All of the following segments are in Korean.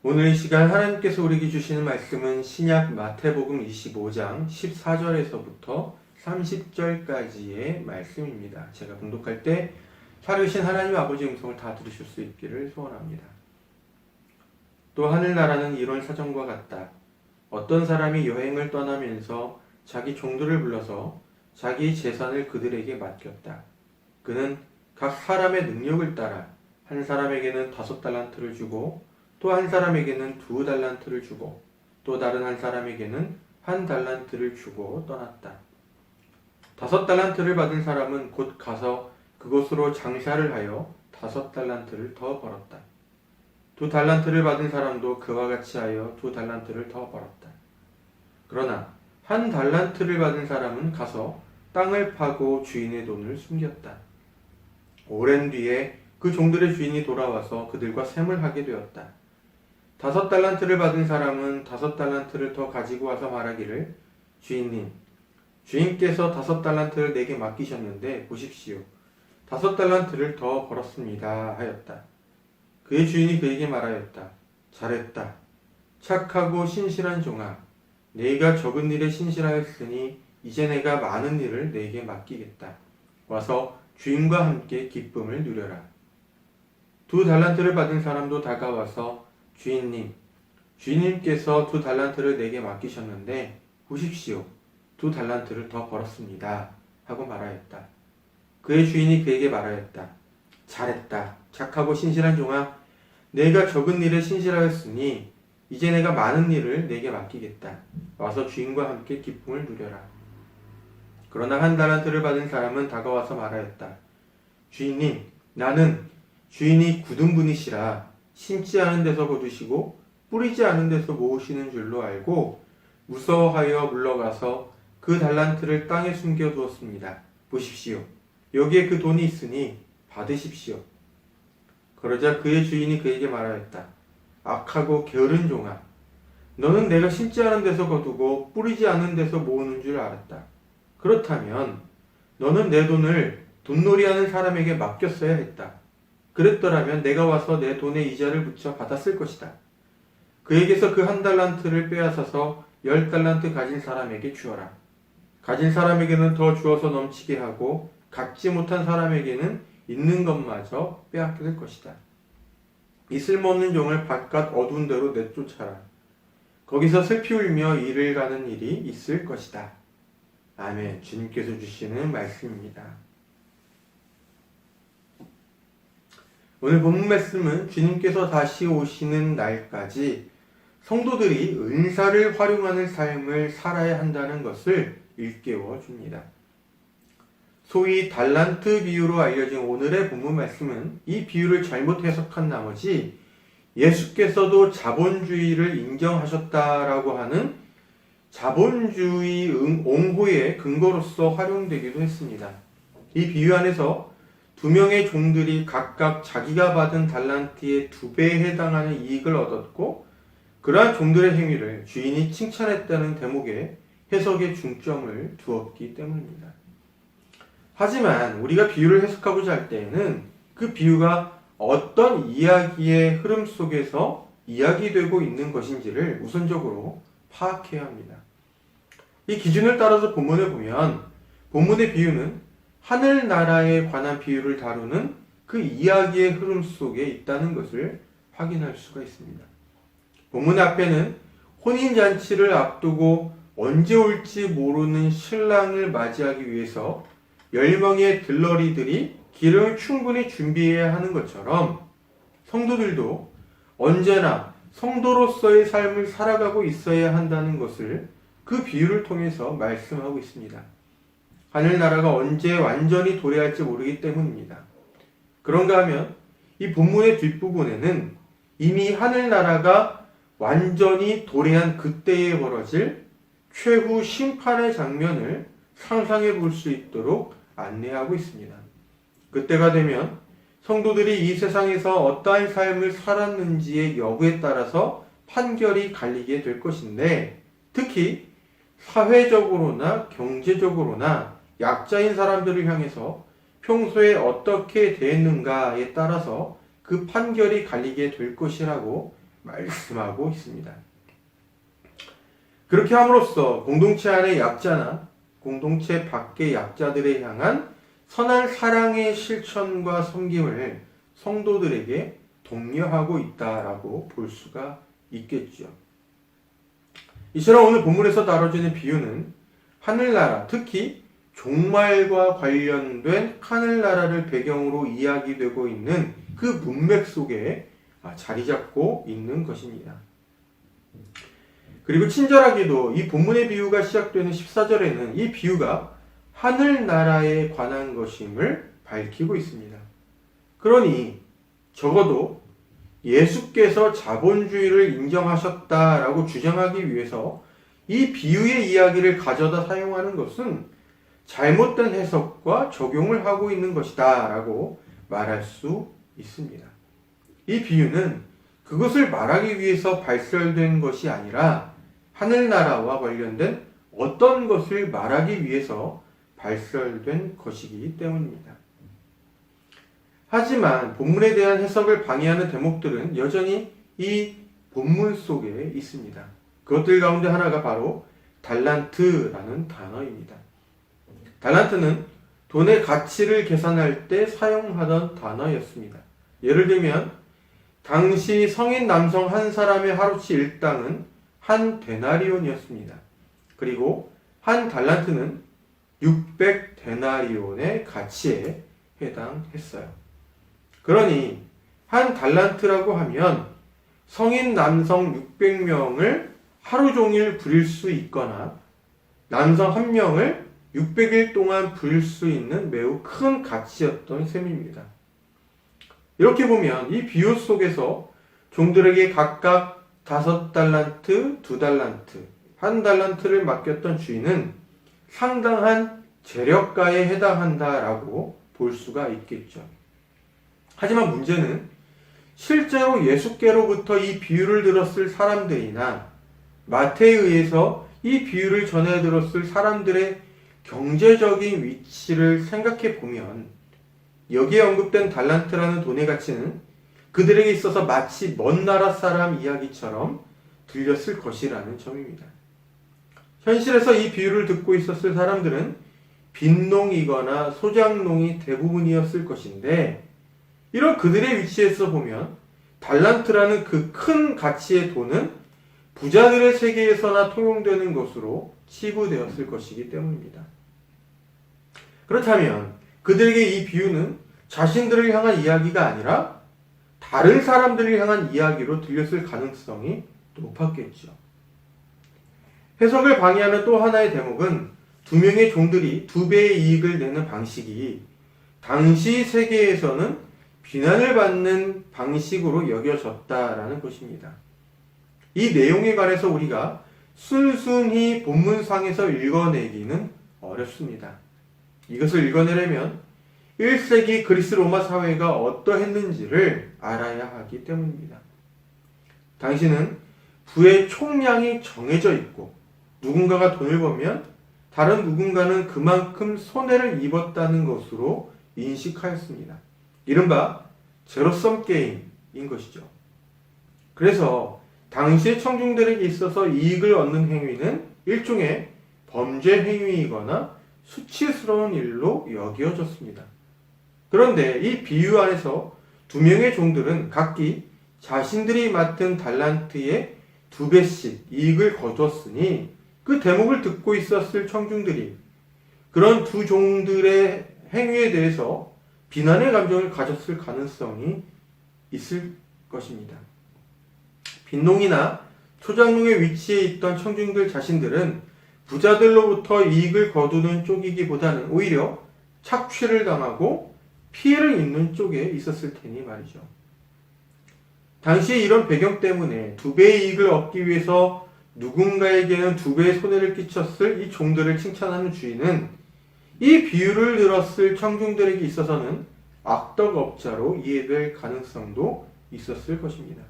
오늘 이 시간 하나님께서 우리에게 주시는 말씀은 신약 마태복음 25장 14절에서부터 30절까지의 말씀입니다. 제가 봉독할 때 살으신 하나님 아버지 음성을 다 들으실 수 있기를 소원합니다. 또 하늘나라는 이런 사정과 같다. 어떤 사람이 여행을 떠나면서 자기 종들을 불러서 자기 재산을 그들에게 맡겼다. 그는 각 사람의 능력을 따라 한 사람에게는 5달란트를 주고 또 한 사람에게는 2달란트를 주고 또 다른 한 사람에게는 1달란트를 주고 떠났다. 5달란트를 받은 사람은 곧 가서 그곳으로 장사를 하여 5달란트를 더 벌었다. 2달란트를 받은 사람도 그와 같이 하여 2달란트를 더 벌었다. 그러나 1달란트를 받은 사람은 가서 땅을 파고 주인의 돈을 숨겼다. 오랜 뒤에 그 종들의 주인이 돌아와서 그들과 셈을 하게 되었다. 5달란트를 받은 사람은 5달란트를 더 가지고 와서 말하기를 주인님, 주인께서 5달란트를 내게 맡기셨는데 보십시오. 5달란트를 더 벌었습니다 하였다. 그의 주인이 그에게 말하였다. 잘했다. 착하고 신실한 종아. 네가 적은 일에 신실하였으니 이제 내가 많은 일을 네게 맡기겠다. 와서 주인과 함께 기쁨을 누려라. 2달란트를 받은 사람도 다가와서 주인님, 주인님께서 2달란트를 내게 맡기셨는데 보십시오. 2달란트를 더 벌었습니다 하고 말하였다. 그의 주인이 그에게 말하였다. 잘했다. 착하고 신실한 종아. 내가 적은 일에 신실하였으니 이제 내가 많은 일을 내게 맡기겠다. 와서 주인과 함께 기쁨을 누려라. 그러나 1달란트를 받은 사람은 다가와서 말하였다. 주인님, 나는 주인이 굳은 분이시라 심지 않은 데서 거두시고 뿌리지 않은 데서 모으시는 줄로 알고 무서워하여 물러가서 그 달란트를 땅에 숨겨두었습니다. 보십시오. 여기에 그 돈이 있으니 받으십시오. 그러자 그의 주인이 그에게 말하였다. 악하고 게으른 종아. 너는 내가 심지 않은 데서 거두고 뿌리지 않은 데서 모으는 줄 알았다. 그렇다면 너는 내 돈을 돈놀이하는 사람에게 맡겼어야 했다. 그랬더라면 내가 와서 내 돈에 이자를 붙여 받았을 것이다. 그에게서 그 1달란트를 빼앗아서 10달란트 가진 사람에게 주어라. 가진 사람에게는 더 주어서 넘치게 하고 갖지 못한 사람에게는 있는 것마저 빼앗길 것이다. 이 쓸모없는 종을 바깥 어두운 데로 내쫓아라. 거기서 슬피 울며 이를 가는 일이 있을 것이다. 아멘. 주님께서 주시는 말씀입니다. 오늘 본문 말씀은 주님께서 다시 오시는 날까지 성도들이 은사를 활용하는 삶을 살아야 한다는 것을 일깨워 줍니다. 소위 달란트 비유로 알려진 오늘의 본문 말씀은 이 비유를 잘못 해석한 나머지 예수께서도 자본주의를 인정하셨다라고 하는 자본주의 옹호의 근거로서 활용되기도 했습니다. 이 비유 안에서 2명의 종들이 각각 자기가 받은 달란트의 2배에 해당하는 이익을 얻었고 그러한 종들의 행위를 주인이 칭찬했다는 대목에 해석의 중점을 두었기 때문입니다. 하지만 우리가 비유를 해석하고자 할 때에는 그 비유가 어떤 이야기의 흐름 속에서 이야기되고 있는 것인지를 우선적으로 파악해야 합니다. 이 기준을 따라서 본문을 보면 본문의 비유는 하늘나라에 관한 비유를 다루는 그 이야기의 흐름 속에 있다는 것을 확인할 수가 있습니다. 본문 앞에는 혼인잔치를 앞두고 언제 올지 모르는 신랑을 맞이하기 위해서 10명의 들러리들이 기름을 충분히 준비해야 하는 것처럼 성도들도 언제나 성도로서의 삶을 살아가고 있어야 한다는 것을 그 비유를 통해서 말씀하고 있습니다. 하늘나라가 언제 완전히 도래할지 모르기 때문입니다. 그런가 하면 이 본문의 뒷부분에는 이미 하늘나라가 완전히 도래한 그때에 벌어질 최후 심판의 장면을 상상해 볼 수 있도록 안내하고 있습니다. 그때가 되면 성도들이 이 세상에서 어떠한 삶을 살았는지의 여부에 따라서 판결이 갈리게 될 것인데 특히 사회적으로나 경제적으로나 약자인 사람들을 향해서 평소에 어떻게 대했는가에 따라서 그 판결이 갈리게 될 것이라고 말씀하고 있습니다. 그렇게 함으로써 공동체 안의 약자나 공동체 밖의 약자들에 향한 선한 사랑의 실천과 섬김을 성도들에게 독려하고 있다라고 볼 수가 있겠죠. 이처럼 오늘 본문에서 다뤄지는 비유는 하늘나라, 특히 종말과 관련된 하늘나라를 배경으로 이야기되고 있는 그 문맥 속에 자리 잡고 있는 것입니다. 그리고 친절하게도 이 본문의 비유가 시작되는 14절에는 이 비유가 하늘나라에 관한 것임을 밝히고 있습니다. 그러니 적어도 예수께서 자본주의를 인정하셨다라고 주장하기 위해서 이 비유의 이야기를 가져다 사용하는 것은 잘못된 해석과 적용을 하고 있는 것이다 라고 말할 수 있습니다. 이 비유는 그것을 말하기 위해서 발설된 것이 아니라 하늘나라와 관련된 어떤 것을 말하기 위해서 발설된 것이기 때문입니다. 하지만 본문에 대한 해석을 방해하는 대목들은 여전히 이 본문 속에 있습니다. 그것들 가운데 하나가 바로 달란트라는 단어입니다. 달란트는 돈의 가치를 계산할 때 사용하던 단어였습니다. 예를 들면 당시 성인 남성 한 사람의 하루치 일당은 한 데나리온이었습니다. 그리고 한 달란트는 600데나리온의 가치에 해당했어요. 그러니 한 달란트라고 하면 성인 남성 600명을 하루 종일 부릴 수 있거나 남성 한 명을 600일 동안 부릴 수 있는 매우 큰 가치였던 셈입니다. 이렇게 보면 이 비유 속에서 종들에게 각각 5달란트, 2달란트, 1달란트를 맡겼던 주인은 상당한 재력가에 해당한다라고 볼 수가 있겠죠. 하지만 문제는 실제로 예수께로부터 이 비유를 들었을 사람들이나 마태에 의해서 이 비유를 전해 들었을 사람들의 경제적인 위치를 생각해 보면 여기에 언급된 달란트라는 돈의 가치는 그들에게 있어서 마치 먼 나라 사람 이야기처럼 들렸을 것이라는 점입니다. 현실에서 이 비유를 듣고 있었을 사람들은 빈농이거나 소작농이 대부분이었을 것인데 이런 그들의 위치에서 보면 달란트라는 그 큰 가치의 돈은 부자들의 세계에서나 통용되는 것으로 치부되었을 것이기 때문입니다. 그렇다면 그들에게 이 비유는 자신들을 향한 이야기가 아니라 다른 사람들을 향한 이야기로 들렸을 가능성이 높았겠죠. 해석을 방해하는 또 하나의 대목은 두 명의 종들이 2배의 이익을 내는 방식이 당시 세계에서는 비난을 받는 방식으로 여겨졌다라는 것입니다. 이 내용에 관해서 우리가 순순히 본문상에서 읽어내기는 어렵습니다. 이것을 읽어내려면 1세기 그리스 로마 사회가 어떠했는지를 알아야 하기 때문입니다. 당시는 부의 총량이 정해져 있고 누군가가 돈을 벌면 다른 누군가는 그만큼 손해를 입었다는 것으로 인식하였습니다. 이른바 제로섬 게임인 것이죠. 그래서 당시의 청중들에게 있어서 이익을 얻는 행위는 일종의 범죄 행위이거나 수치스러운 일로 여겨졌습니다. 그런데 이 비유 안에서 두 명의 종들은 각기 자신들이 맡은 달란트의 2배씩 이익을 거뒀으니 그 대목을 듣고 있었을 청중들이 그런 두 종들의 행위에 대해서 비난의 감정을 가졌을 가능성이 있을 것입니다. 빈농이나 초장농의 위치에 있던 청중들 자신들은 부자들로부터 이익을 거두는 쪽이기보다는 오히려 착취를 당하고 피해를 입는 쪽에 있었을 테니 말이죠. 당시에 이런 배경 때문에 2배의 이익을 얻기 위해서 누군가에게는 2배의 손해를 끼쳤을 이 종들을 칭찬하는 주인은 이 비유를 들었을 청중들에게 있어서는 악덕업자로 이해될 가능성도 있었을 것입니다.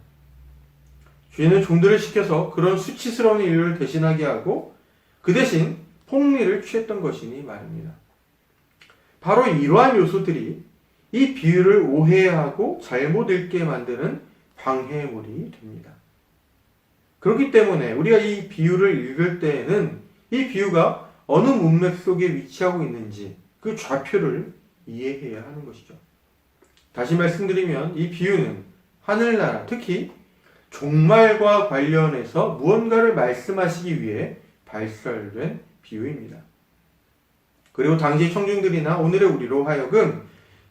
주인은 종들을 시켜서 그런 수치스러운 일을 대신하게 하고 그 대신 폭리를 취했던 것이니 말입니다. 바로 이러한 요소들이 이 비유를 오해하고 잘못 읽게 만드는 방해물이 됩니다. 그렇기 때문에 우리가 이 비유를 읽을 때에는 이 비유가 어느 문맥 속에 위치하고 있는지 그 좌표를 이해해야 하는 것이죠. 다시 말씀드리면 이 비유는 하늘나라, 특히 종말과 관련해서 무언가를 말씀하시기 위해 발설된 비유입니다. 그리고 당시 청중들이나 오늘의 우리로 하여금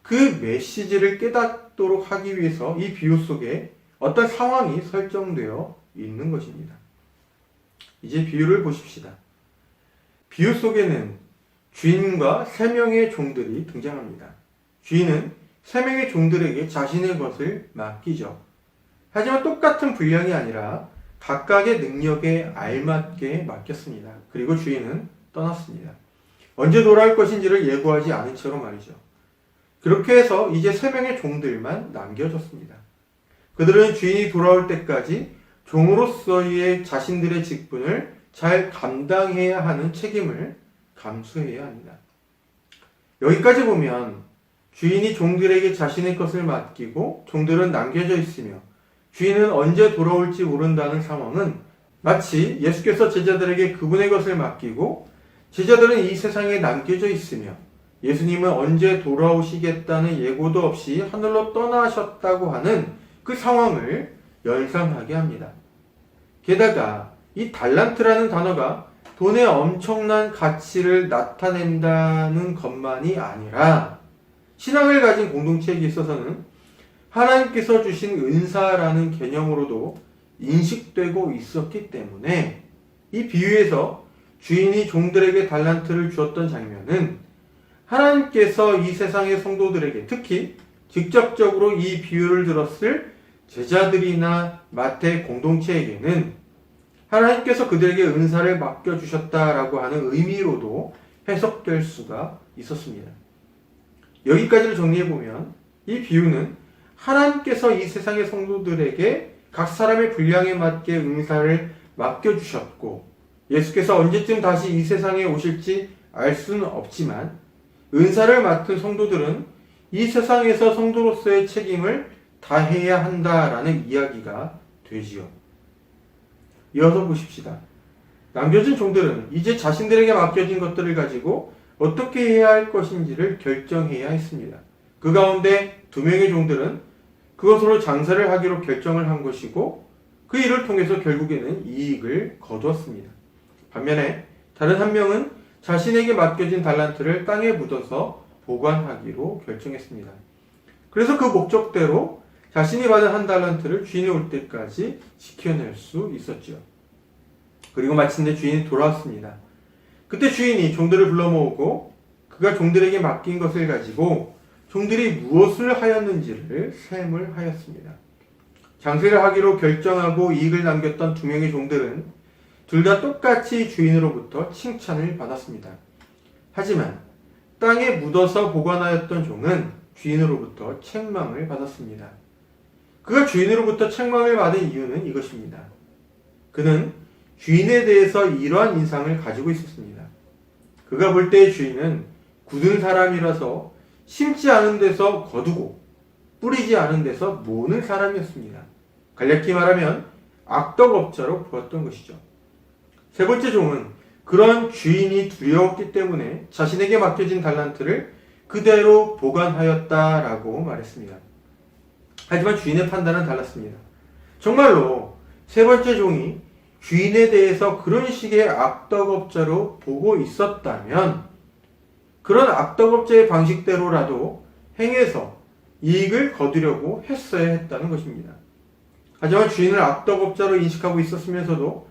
그 메시지를 깨닫도록 하기 위해서 이 비유 속에 어떤 상황이 설정되어 있는 것입니다. 이제 비유를 보십시다. 비유 속에는 주인과 3명의 종들이 등장합니다. 주인은 3명의 종들에게 자신의 것을 맡기죠. 하지만 똑같은 분량이 아니라 각각의 능력에 알맞게 맡겼습니다. 그리고 주인은 떠났습니다. 언제 돌아올 것인지를 예고하지 않은 채로 말이죠. 그렇게 해서 이제 3명의 종들만 남겨졌습니다. 그들은 주인이 돌아올 때까지 종으로서의 자신들의 직분을 잘 감당해야 하는 책임을 감수해야 합니다. 여기까지 보면 주인이 종들에게 자신의 것을 맡기고 종들은 남겨져 있으며 주인은 언제 돌아올지 모른다는 상황은 마치 예수께서 제자들에게 그분의 것을 맡기고 제자들은 이 세상에 남겨져 있으며 예수님은 언제 돌아오시겠다는 예고도 없이 하늘로 떠나셨다고 하는 그 상황을 연상하게 합니다. 게다가 이 달란트라는 단어가 돈의 엄청난 가치를 나타낸다는 것만이 아니라 신앙을 가진 공동체에게 있어서는 하나님께서 주신 은사라는 개념으로도 인식되고 있었기 때문에 이 비유에서 주인이 종들에게 달란트를 주었던 장면은 하나님께서 이 세상의 성도들에게 특히 직접적으로 이 비유를 들었을 제자들이나 마태 공동체에게는 하나님께서 그들에게 은사를 맡겨주셨다라고 하는 의미로도 해석될 수가 있었습니다. 여기까지를 정리해보면 이 비유는 하나님께서 이 세상의 성도들에게 각 사람의 분량에 맞게 은사를 맡겨주셨고 예수께서 언제쯤 다시 이 세상에 오실지 알 수는 없지만 은사를 맡은 성도들은 이 세상에서 성도로서의 책임을 다해야 한다라는 이야기가 되지요. 이어서 보십시다. 남겨진 종들은 이제 자신들에게 맡겨진 것들을 가지고 어떻게 해야 할 것인지를 결정해야 했습니다. 그 가운데 2명의 종들은 그것으로 장사를 하기로 결정을 한 것이고 그 일을 통해서 결국에는 이익을 거두었습니다. 반면에 다른 1명은 자신에게 맡겨진 달란트를 땅에 묻어서 보관하기로 결정했습니다. 그래서 그 목적대로 자신이 받은 1 달란트를 주인이 올 때까지 지켜낼 수 있었죠. 그리고 마침내 주인이 돌아왔습니다. 그때 주인이 종들을 불러 모으고 그가 종들에게 맡긴 것을 가지고 종들이 무엇을 하였는지를 셈을 하였습니다. 장세를 하기로 결정하고 이익을 남겼던 2명의 종들은 둘 다 똑같이 주인으로부터 칭찬을 받았습니다. 하지만 땅에 묻어서 보관하였던 종은 주인으로부터 책망을 받았습니다. 그가 주인으로부터 책망을 받은 이유는 이것입니다. 그는 주인에 대해서 이러한 인상을 가지고 있었습니다. 그가 볼 때의 주인은 굳은 사람이라서 심지 않은 데서 거두고 뿌리지 않은 데서 모는 사람이었습니다. 간략히 말하면 악덕업자로 보았던 것이죠. 3번째 종은 그런 주인이 두려웠기 때문에 자신에게 맡겨진 달란트를 그대로 보관하였다라고 말했습니다. 하지만 주인의 판단은 달랐습니다. 정말로 3번째 종이 주인에 대해서 그런 식의 악덕업자로 보고 있었다면 그런 악덕업자의 방식대로라도 행해서 이익을 거두려고 했어야 했다는 것입니다. 하지만 주인을 악덕업자로 인식하고 있었으면서도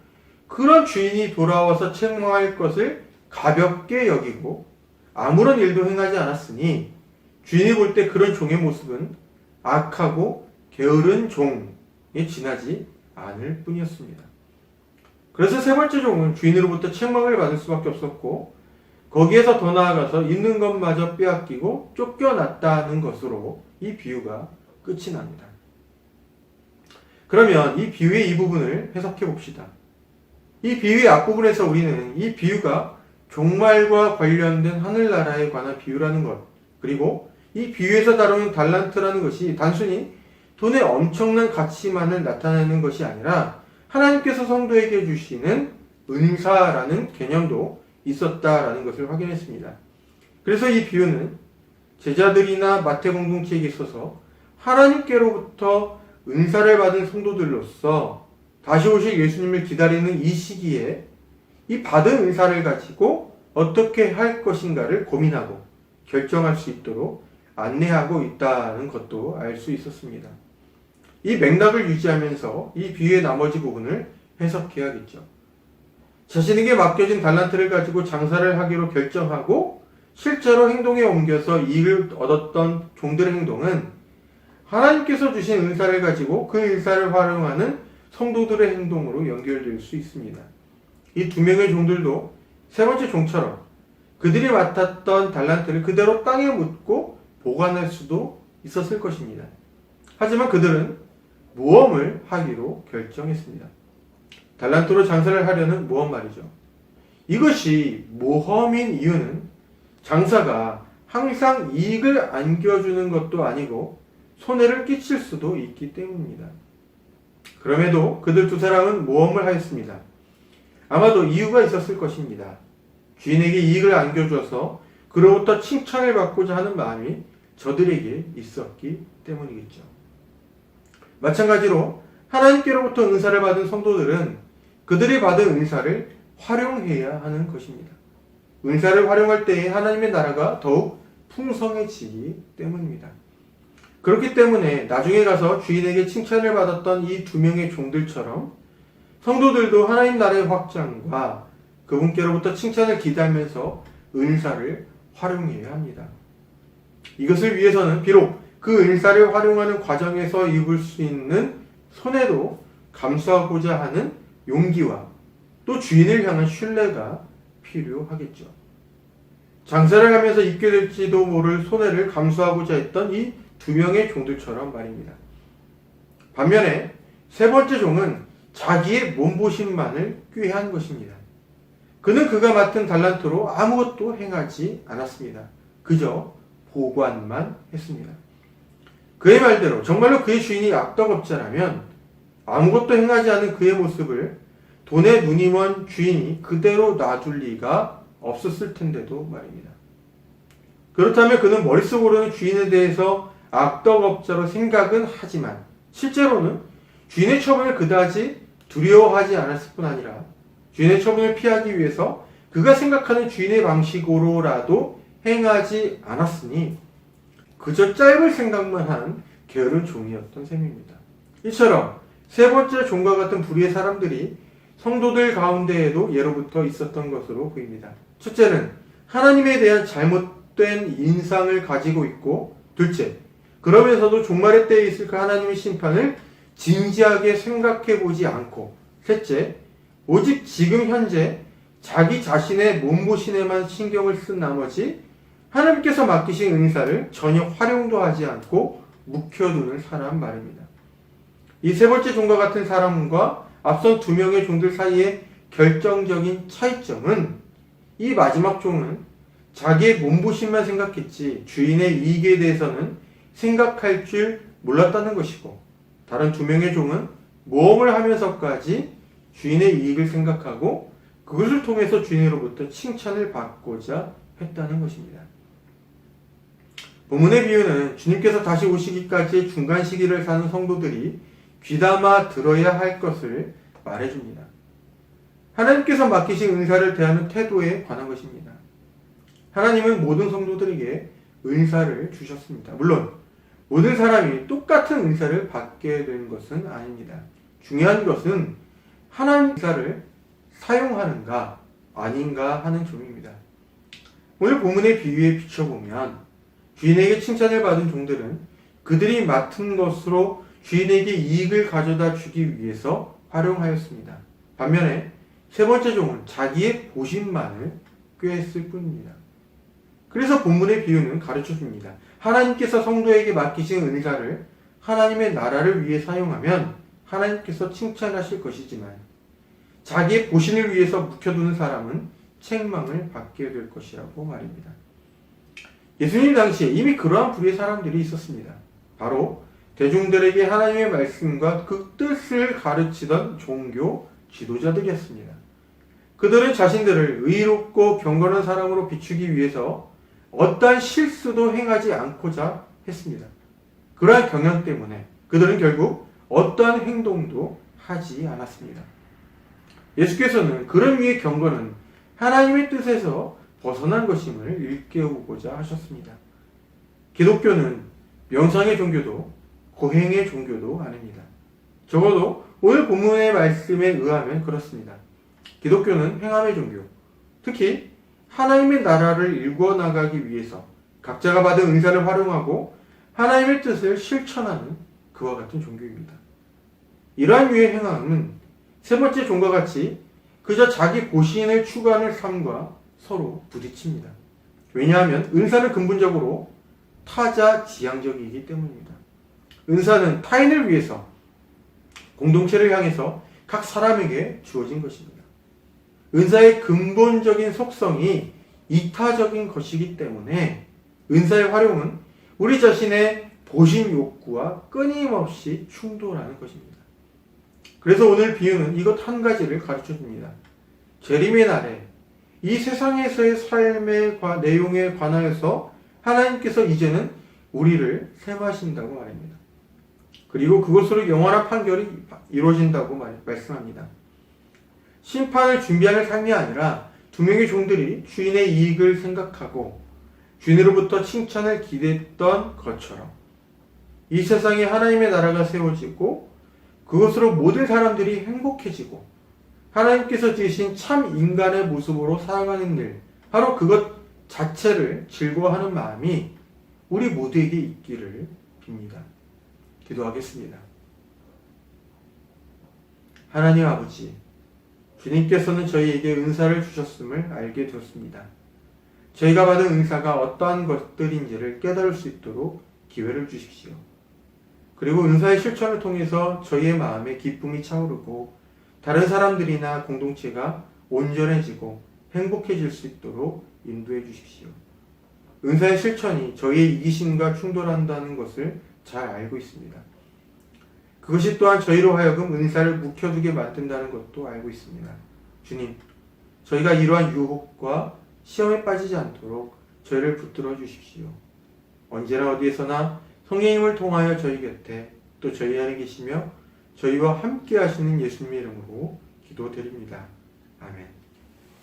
그런 주인이 돌아와서 책망할 것을 가볍게 여기고 아무런 일도 행하지 않았으니 주인이 볼 때 그런 종의 모습은 악하고 게으른 종에 지나지 않을 뿐이었습니다. 그래서 3번째 종은 주인으로부터 책망을 받을 수밖에 없었고 거기에서 더 나아가서 있는 것마저 빼앗기고 쫓겨났다는 것으로 이 비유가 끝이 납니다. 그러면 이 비유의 이 부분을 해석해 봅시다. 이 비유의 앞부분에서 우리는 이 비유가 종말과 관련된 하늘나라에 관한 비유라는 것, 그리고 이 비유에서 다루는 달란트라는 것이 단순히 돈의 엄청난 가치만을 나타내는 것이 아니라 하나님께서 성도에게 주시는 은사라는 개념도 있었다라는 것을 확인했습니다. 그래서 이 비유는 제자들이나 마태 공동체에게 있어서 하나님께로부터 은사를 받은 성도들로서 다시 오실 예수님을 기다리는 이 시기에 이 받은 은사를 가지고 어떻게 할 것인가를 고민하고 결정할 수 있도록 안내하고 있다는 것도 알 수 있었습니다. 이 맥락을 유지하면서 이 비유의 나머지 부분을 해석해야겠죠. 자신에게 맡겨진 달란트를 가지고 장사를 하기로 결정하고 실제로 행동에 옮겨서 이익을 얻었던 종들의 행동은 하나님께서 주신 은사를 가지고 그 은사를 활용하는 성도들의 행동으로 연결될 수 있습니다. 이 두 명의 종들도 세 번째 종처럼 그들이 맡았던 달란트를 그대로 땅에 묻고 보관할 수도 있었을 것입니다. 하지만 그들은 모험을 하기로 결정했습니다. 달란트로 장사를 하려는 모험 말이죠. 이것이 모험인 이유는 장사가 항상 이익을 안겨주는 것도 아니고 손해를 끼칠 수도 있기 때문입니다. 그럼에도 그들 두 사람은 모험을 하였습니다. 아마도 이유가 있었을 것입니다. 주인에게 이익을 안겨줘서 그로부터 칭찬을 받고자 하는 마음이 저들에게 있었기 때문이겠죠. 마찬가지로 하나님께로부터 은사를 받은 성도들은 그들이 받은 은사를 활용해야 하는 것입니다. 은사를 활용할 때에 하나님의 나라가 더욱 풍성해지기 때문입니다. 그렇기 때문에 나중에 가서 주인에게 칭찬을 받았던 이 두 명의 종들처럼 성도들도 하나님 나라의 확장과 그분께로부터 칭찬을 기대하면서 은사를 활용해야 합니다. 이것을 위해서는 비록 그 은사를 활용하는 과정에서 입을 수 있는 손해도 감수하고자 하는 용기와 또 주인을 향한 신뢰가 필요하겠죠. 장사를 하면서 입게 될지도 모를 손해를 감수하고자 했던 이 두 명의 종들처럼 말입니다. 반면에 세 번째 종은 자기의 몸보신만을 꾀한 것입니다. 그는 그가 맡은 달란트로 아무것도 행하지 않았습니다. 그저 보관만 했습니다. 그의 말대로 정말로 그의 주인이 악덕업자라면 아무것도 행하지 않은 그의 모습을 돈에 눈이 먼 주인이 그대로 놔둘 리가 없었을 텐데도 말입니다. 그렇다면 그는 머릿속으로는 주인에 대해서 악덕업자로 생각은 하지만 실제로는 주인의 처분을 그다지 두려워하지 않았을 뿐 아니라 주인의 처분을 피하기 위해서 그가 생각하는 주인의 방식으로라도 행하지 않았으니 그저 짧을 생각만 한 게으른 종이었던 셈입니다. 이처럼 세 번째 종과 같은 불의의 사람들이 성도들 가운데에도 예로부터 있었던 것으로 보입니다. 첫째는 하나님에 대한 잘못된 인상을 가지고 있고, 둘째, 그러면서도 종말의 때에 있을 그 하나님의 심판을 진지하게 생각해 보지 않고, 셋째, 오직 지금 현재 자기 자신의 몸보신에만 신경을 쓴 나머지 하나님께서 맡기신 은사를 전혀 활용도 하지 않고 묵혀두는 사람 말입니다. 이 세 번째 종과 같은 사람과 앞선 두 명의 종들 사이의 결정적인 차이점은 이 마지막 종은 자기의 몸보신만 생각했지 주인의 이익에 대해서는 생각할 줄 몰랐다는 것이고, 다른 두 명의 종은 모험을 하면서까지 주인의 이익을 생각하고 그것을 통해서 주인으로부터 칭찬을 받고자 했다는 것입니다. 본문의 비유는 주님께서 다시 오시기까지의 중간 시기를 사는 성도들이 귀담아 들어야 할 것을 말해줍니다. 하나님께서 맡기신 은사를 대하는 태도에 관한 것입니다. 하나님은 모든 성도들에게 은사를 주셨습니다. 물론 모든 사람이 똑같은 은사를 받게 된 것은 아닙니다. 중요한 것은 하나님 은사를 사용하는가 아닌가 하는 점입니다. 오늘 본문의 비유에 비춰보면 주인에게 칭찬을 받은 종들은 그들이 맡은 것으로 주인에게 이익을 가져다 주기 위해서 활용하였습니다. 반면에 세 번째 종은 자기의 보신만을 꾀했을 뿐입니다. 그래서 본문의 비유는 가르쳐줍니다. 하나님께서 성도에게 맡기신 은사를 하나님의 나라를 위해 사용하면 하나님께서 칭찬하실 것이지만 자기의 보신을 위해서 묵혀두는 사람은 책망을 받게 될 것이라고 말입니다. 예수님 당시에 이미 그러한 불의의 사람들이 있었습니다. 바로 대중들에게 하나님의 말씀과 그 뜻을 가르치던 종교 지도자들이었습니다. 그들은 자신들을 의롭고 경건한 사람으로 비추기 위해서 어떠한 실수도 행하지 않고자 했습니다. 그러한 경향 때문에 그들은 결국 어떠한 행동도 하지 않았습니다. 예수께서는 그런 위의 경건은 하나님의 뜻에서 벗어난 것임을 일깨우고자 하셨습니다. 기독교는 명상의 종교도 고행의 종교도 아닙니다. 적어도 오늘 본문의 말씀에 의하면 그렇습니다. 기독교는 행함의 종교, 특히 하나님의 나라를 일구어 나가기 위해서 각자가 받은 은사를 활용하고 하나님의 뜻을 실천하는 그와 같은 종교입니다. 이러한 유의 행함은 세 번째 종과 같이 그저 자기 고시인을 추구하는 삶과 서로 부딪힙니다. 왜냐하면 은사는 근본적으로 타자 지향적이기 때문입니다. 은사는 타인을 위해서 공동체를 향해서 각 사람에게 주어진 것입니다. 은사의 근본적인 속성이 이타적인 것이기 때문에 은사의 활용은 우리 자신의 보신 욕구와 끊임없이 충돌하는 것입니다. 그래서 오늘 비유는 이것 한 가지를 가르쳐 줍니다. 재림의 날에 이 세상에서의 삶의 내용에 관하여서 하나님께서 이제는 우리를 세마신다고 말합니다. 그리고 그것으로 영원한 판결이 이루어진다고 말씀합니다. 심판을 준비하는 삶이 아니라 두 명의 종들이 주인의 이익을 생각하고 주인으로부터 칭찬을 기대했던 것처럼 이 세상에 하나님의 나라가 세워지고 그것으로 모든 사람들이 행복해지고 하나님께서 지으신 참 인간의 모습으로 살아가는 일, 바로 그것 자체를 즐거워하는 마음이 우리 모두에게 있기를 빕니다. 기도하겠습니다. 하나님 아버지, 주님께서는 저희에게 은사를 주셨음을 알게 되었습니다. 저희가 받은 은사가 어떠한 것들인지를 깨달을 수 있도록 기회를 주십시오. 그리고 은사의 실천을 통해서 저희의 마음에 기쁨이 차오르고 다른 사람들이나 공동체가 온전해지고 행복해질 수 있도록 인도해 주십시오. 은사의 실천이 저희의 이기심과 충돌한다는 것을 잘 알고 있습니다. 그것이 또한 저희로 하여금 은사를 묵혀두게 만든다는 것도 알고 있습니다. 주님, 저희가 이러한 유혹과 시험에 빠지지 않도록 저희를 붙들어 주십시오. 언제나 어디에서나 성령님을 통하여 저희 곁에 또 저희 안에 계시며 저희와 함께 하시는 예수님의 이름으로 기도드립니다. 아멘.